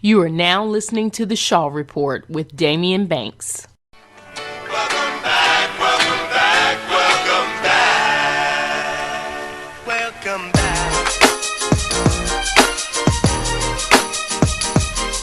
You are now listening to the Shaw Report with Damian Banks. Welcome back, welcome back, welcome back. Welcome back.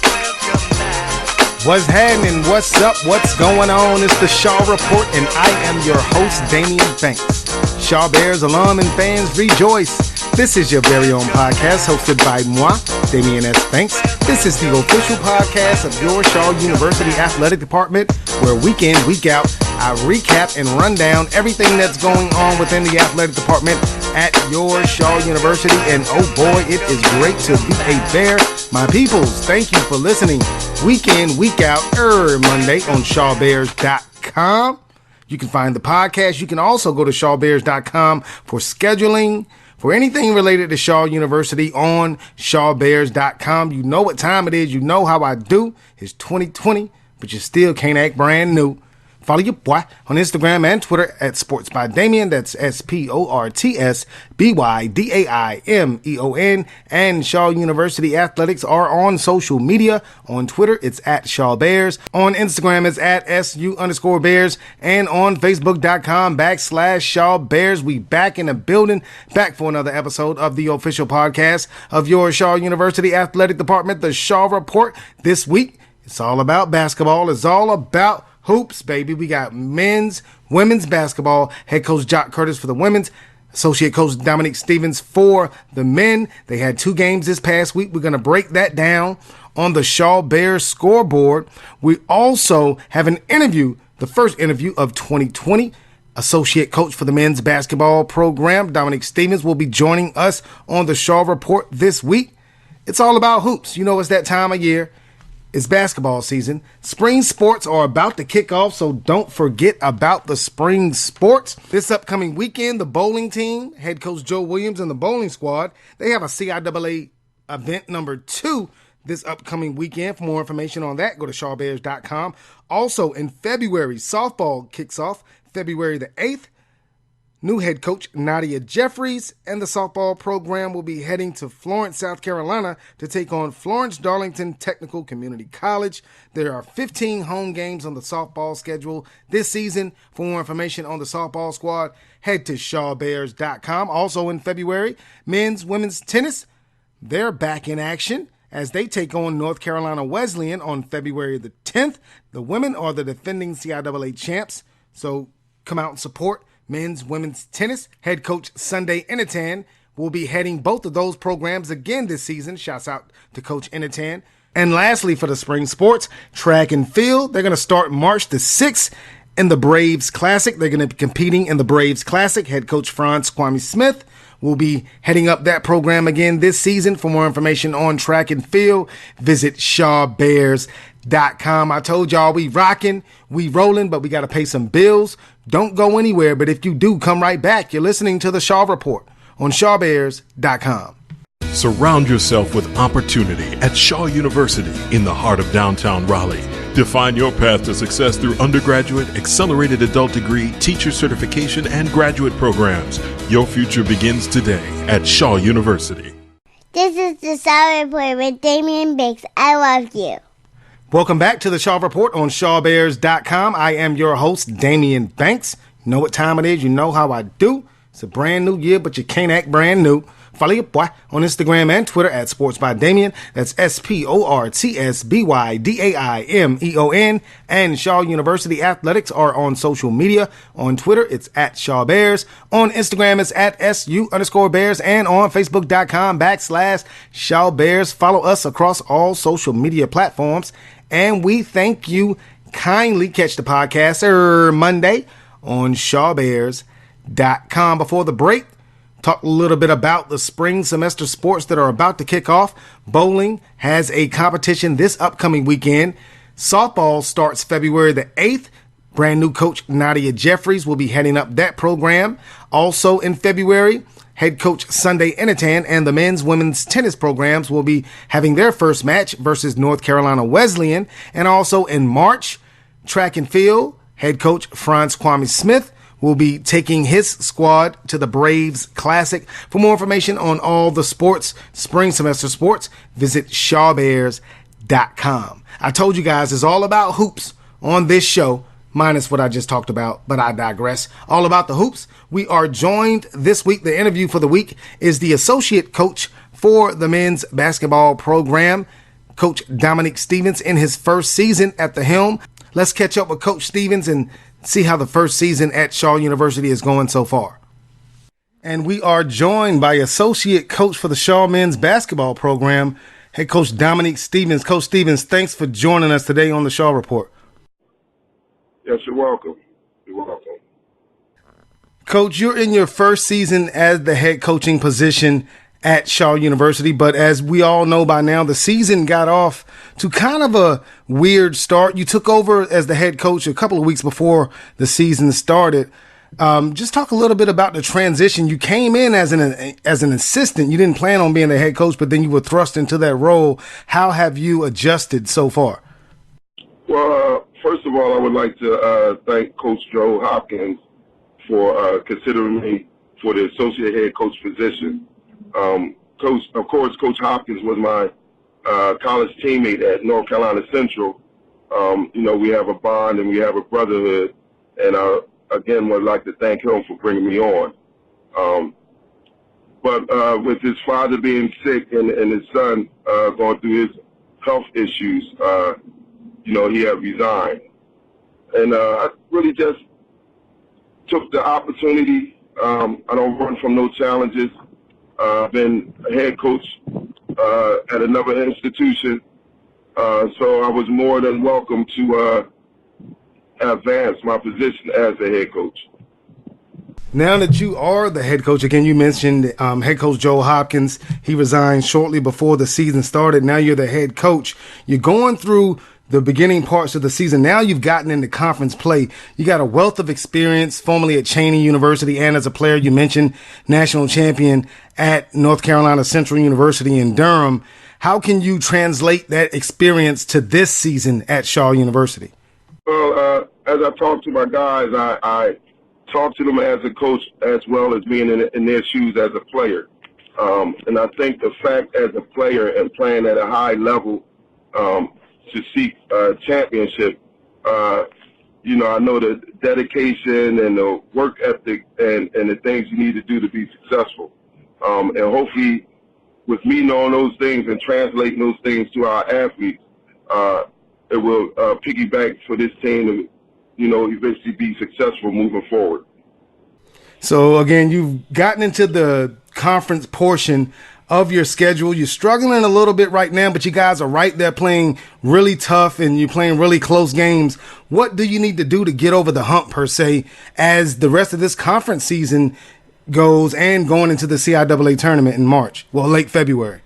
Welcome back. What's happening? What's up? What's going on? It's the Shaw Report, and I am your host, Damian Banks. Shaw Bears alum and fans rejoice. This is your very own podcast hosted by moi, Damian S. Banks. This is the official podcast of your Shaw University Athletic Department, where week in, week out, I recap and run down everything that's going on within the athletic department at your Shaw University. And oh boy, it is great to be a Bear. My peoples, thank you for listening. Week in, week out, Monday on shawbears.com. You can find the podcast. You can also go to shawbears.com for scheduling, for anything related to Shaw University on shawbears.com. You know what time it is. You know how I do. It's 2020, but you still can't act brand new. Follow your boy on Instagram and Twitter at Sports by Damian. That's SportsBydaimeon. And Shaw University Athletics are on social media. On Twitter, it's at Shaw Bears. On Instagram, it's at SU_Bears. And on Facebook.com/Shaw Bears. We back in the building, back for another episode of the official podcast of your Shaw University Athletic Department, the Shaw Report. This week, it's all about basketball. It's all about hoops, baby. We got men's, women's basketball. Head coach Jock Curtis for the women's. Associate coach Dominique Stephens for the men. They had 2 games this past week. We're going to break that down on the Shaw Bears Scoreboard. We also have an interview, the first interview of 2020. Associate coach for the men's basketball program, Dominique Stephens, will be joining us on the Shaw Report this week. It's all about hoops. You know, it's that time of year. It's basketball season. Spring sports are about to kick off, so don't forget about the spring sports. This upcoming weekend, the bowling team, head coach Joe Williams and the bowling squad, they have a CIAA event number 2 this upcoming weekend. For more information on that, go to shawbears.com. Also, in February, softball kicks off February the 8th. New head coach Nadia Jeffries and the softball program will be heading to Florence, South Carolina to take on Florence Darlington Technical Community College. There are 15 home games on the softball schedule this season. For more information on the softball squad, head to shawbears.com. Also in February, men's, women's tennis, they're back in action as they take on North Carolina Wesleyan on February the 10th. The women are the defending CIAA champs, so come out and support men's, women's tennis. Head coach Sunday Initan will be heading both of those programs again this season. Shouts out to Coach Initan. And lastly, for the spring sports, track and field, they're going to start March the 6th in the Braves Classic. They're going to be competing in the Braves Classic. Head coach Franz Kwame Smith will be heading up that program again this season. For more information on track and field, visit shawbears.com. I told y'all we rocking, we rolling, but we got to pay some bills. Don't go anywhere, but if you do, come right back. You're listening to the Shaw Report on shawbears.com. Surround yourself with opportunity at Shaw University in the heart of downtown Raleigh. Define your path to success through undergraduate, accelerated adult degree, teacher certification, and graduate programs. Your future begins today at Shaw University. This is the Shaw Report with Damian Banks. I love you. Welcome back to the Shaw Report on shawbears.com. I am your host, Damian Banks. You know what time it is. You know how I do. It's a brand new year, but you can't act brand new. Follow your boy on Instagram and Twitter at Sports by Damian. That's SportsBydaimeon. And Shaw University Athletics are on social media. On Twitter, it's at Shaw Bears. On Instagram, it's at SU_Bears. And on Facebook.com/Shaw Bears. Follow us across all social media platforms. And we thank you kindly. Catch the podcast Monday on shawbears.com. Before the break, talk a little bit about the spring semester sports that are about to kick off. Bowling has a competition this upcoming weekend. Softball starts February the 8th. Brand new coach Nadia Jeffries will be heading up that program. Also in February, head coach Sunday Initan and the men's, women's tennis programs will be having their first match versus North Carolina Wesleyan. And also in March, track and field, head coach Franz Kwame Smith will be taking his squad to the Braves Classic. For more information on all the sports, spring semester sports, visit shawbears.com. eventful.com. I told you guys it's all about hoops on this show, minus what I just talked about, but I digress. All about the hoops. We are joined this week. The interview for the week is the associate coach for the men's basketball program, Coach Dominique Stephens, in his first season at the helm. Let's catch up with Coach Stephens and see how the first season at Shaw University is going so far. And we are joined by associate coach for the Shaw men's basketball program, head coach Dominique Stephens. Coach Stephens, thanks for joining us today on the Shaw Report. Yes, you're welcome. You're welcome. Coach, you're in your first season as the head coaching position at Shaw University, but as we all know by now, the season got off to kind of a weird start. You took over as the head coach a couple of weeks before the season started. Just talk a little bit about the transition. You came in as an assistant. You didn't plan on being the head coach, but then you were thrust into that role. How have you adjusted so far? Well, first of all, I would like to thank Coach Joe Hopkins for considering me for the associate head coach position. Coach Hopkins was my college teammate at North Carolina Central. We have a bond and we have a brotherhood, and again, would like to thank him for bringing me on. But with his father being sick and his son going through his health issues, he had resigned. And I really just took the opportunity. I don't run from no challenges. I've been a head coach at another institution, so I was more than welcome to advance my position as a head coach. Now that you are the head coach, again, you mentioned head coach Joe Hopkins. He resigned shortly before the season started. Now you're the head coach. You're going through the beginning parts of the season. Now you've gotten into conference play. You got a wealth of experience, formerly at Cheney University and as a player. You mentioned national champion at North Carolina Central University in Durham. How can you translate that experience to this season at Shaw University? Well, as I talk to my guys, I talk to them as a coach as well as being in their shoes as a player. And I think the fact as a player and playing at a high level to seek championship, I know the dedication and the work ethic and the things you need to do to be successful. And hopefully with me knowing those things and translating those things to our athletes, it will piggyback for this team to, eventually be successful moving forward. So, again, you've gotten into the conference portion of your schedule. You're struggling a little bit right now, but you guys are right there playing really tough and you're playing really close games. What do you need to do to get over the hump, per se, as the rest of this conference season goes and going into the CIAA tournament in March, late February?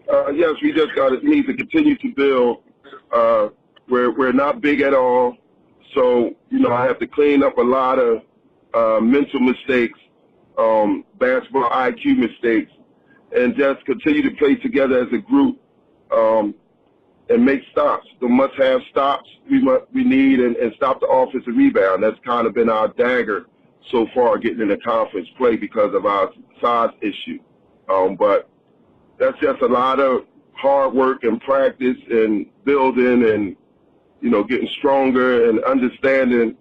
Yes, we just need to continue to build. We're not big at all. So, I have to clean up a lot of mental mistakes, basketball IQ mistakes, and just continue to play together as a group and make stops. The must-have stops we need and stop the offensive rebound. That's kind of been our dagger so far getting into conference play because of our size issue. But that's just a lot of hard work and practice and building and, getting stronger and understanding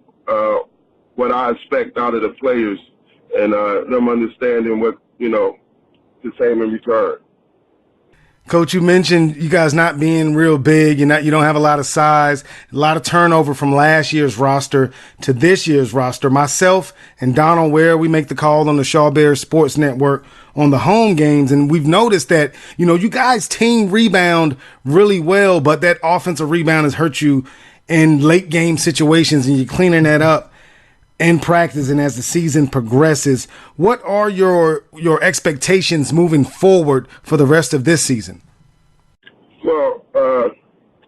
what I expect out of the players and them understanding what, the same in return. Coach, you mentioned you guys not being real big. You don't have a lot of size, a lot of turnover from last year's roster to this year's roster. Myself and Donald Ware, we make the call on the Shaw Bears Sports Network on the home games. And we've noticed that, you guys team rebound really well, but that offensive rebound has hurt you in late game situations, and you're cleaning that up in practice and as the season progresses. What are your expectations moving forward for the rest of this season? Well,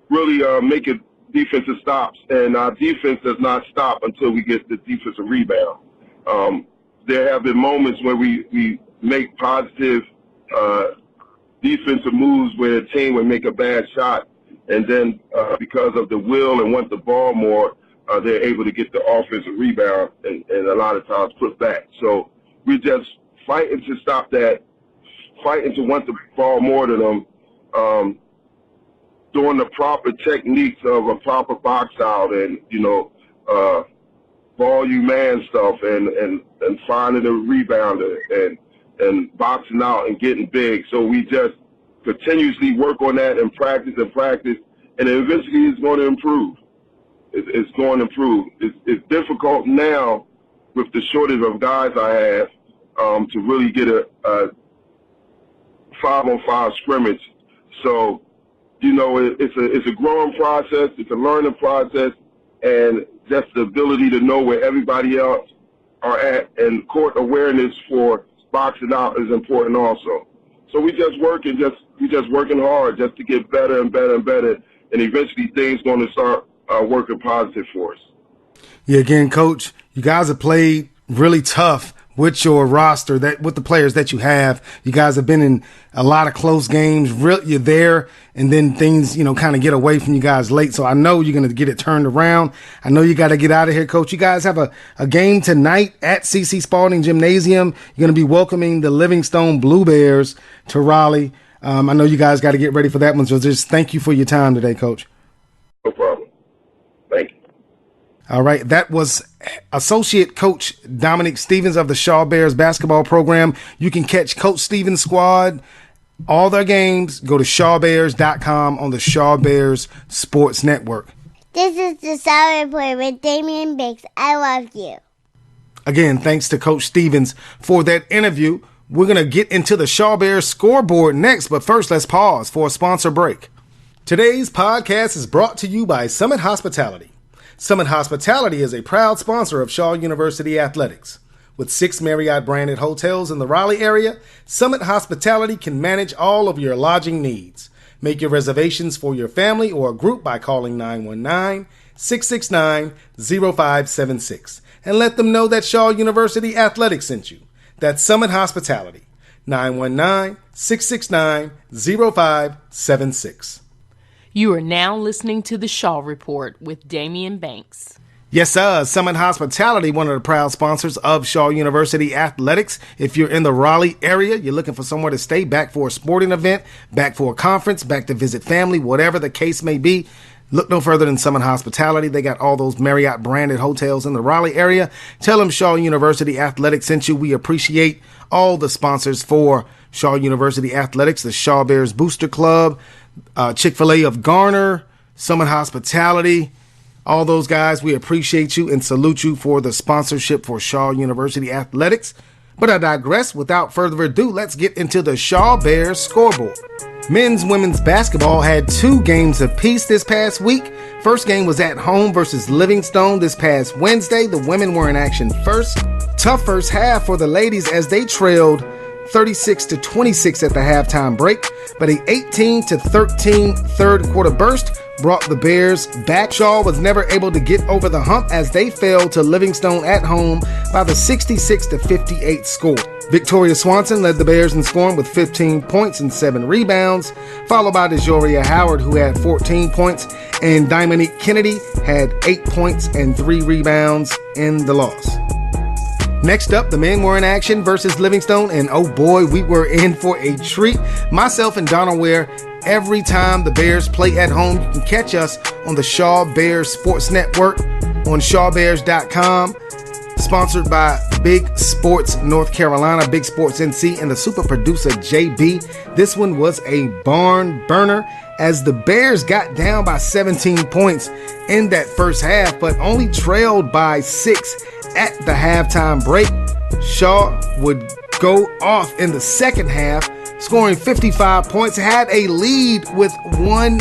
really making defensive stops, and our defense does not stop until we get the defensive rebound. There have been moments where we make positive defensive moves where a team would make a bad shot, and then because of the will and want the ball more, they're able to get the offensive rebound and a lot of times put back. So we're just fighting to stop that, fighting to want the ball more than them, doing the proper techniques of a proper box out and, volume man stuff and finding a rebounder and boxing out and getting big. So we just continuously work on that and practice, and eventually it's going to improve. It's going to improve. It's difficult now with the shortage of guys I have to really get a 5-on-5 scrimmage. So, it's a growing process. It's a learning process, and just the ability to know where everybody else are at, and court awareness for boxing out is important also. So we just working hard just to get better and better and better, and eventually things going to start working positive for us. Yeah, again, Coach, you guys have played really tough with your roster, with the players that you have. You guys have been in a lot of close games. You're there, and then things, kind of get away from you guys late. So I know you're going to get it turned around. I know you got to get out of here, Coach. You guys have a game tonight at C.C. Spalding Gymnasium. You're going to be welcoming the Livingstone Blue Bears to Raleigh. I know you guys got to get ready for that one. So just thank you for your time today, Coach. No problem. Thank you. All right, that was Associate Coach Dominique Stephens of the Shaw Bears basketball program. You can catch Coach Stephens' squad, all their games. Go to shawbears.com on the Shaw Bears Sports Network. This is the Sour Report with Damian Biggs. I love you. Again, thanks to Coach Stephens for that interview. We're going to get into the Shaw Bears scoreboard next, but first let's pause for a sponsor break. Today's podcast is brought to you by Summit Hospitality. Summit Hospitality is a proud sponsor of Shaw University Athletics. With 6 Marriott-branded hotels in the Raleigh area, Summit Hospitality can manage all of your lodging needs. Make your reservations for your family or a group by calling 919-669-0576 and let them know that Shaw University Athletics sent you. That's Summit Hospitality, 919-669-0576. You are now listening to the Shaw Report with Damian Banks. Yes, sir. Summit Hospitality, one of the proud sponsors of Shaw University Athletics. If you're in the Raleigh area, you're looking for somewhere to stay, back for a sporting event, back for a conference, back to visit family, whatever the case may be, look no further than Summit Hospitality. They got all those Marriott-branded hotels in the Raleigh area. Tell them Shaw University Athletics sent you. We appreciate all the sponsors for Shaw University Athletics, the Shaw Bears Booster Club, Chick-fil-A of Garner, Summit Hospitality, all those guys. We appreciate you and salute you for the sponsorship for Shaw University Athletics. But I digress. Without further ado, let's get into the Shaw Bears scoreboard. Men's women's basketball had 2 games apiece this past week. First game was at home versus Livingstone this past Wednesday. The women were in action first. Tough first half for the ladies as they trailed 36-26 at the halftime break, but a 18-13 third quarter burst brought the Bears back. Shaw was never able to get over the hump as they fell to Livingstone at home by the 66-58 score. Victoria Swanson led the Bears in scoring with 15 points and 7 rebounds, followed by DeJoria Howard, who had 14 points, and Dominique Kennedy had 8 points and 3 rebounds in the loss. Next up, the men were in action versus Livingstone, and oh boy, we were in for a treat. Myself and Donald Ware, every time the Bears play at home, you can catch us on the Shaw Bears Sports Network on shawbears.com. Sponsored by Big Sports North Carolina, Big Sports NC, and the super producer JB. This one was a barn burner as the Bears got down by 17 points in that first half, but only trailed by 6 at the halftime break. Shaw would go off in the second half, scoring 55 points, had a lead with 1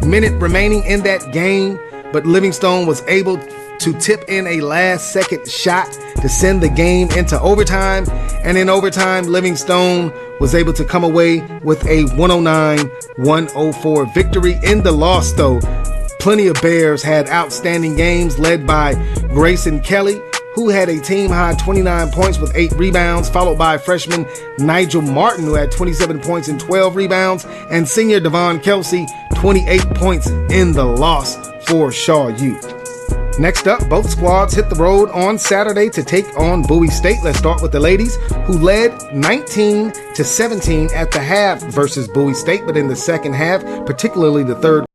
minute remaining in that game, but Livingstone was able to tip in a last-second shot to send the game into overtime. And in overtime, Livingstone was able to come away with a 109-104 victory. In the loss, though, plenty of Bears had outstanding games led by Grayson Kelly, who had a team-high 29 points with 8 rebounds, followed by freshman Nigel Martin, who had 27 points and 12 rebounds, and senior Devon Kelsey, 28 points in the loss for Shaw U. Next up, both squads hit the road on Saturday to take on Bowie State. Let's start with the ladies, who led 19-17 at the half versus Bowie State, but in the second half, particularly the third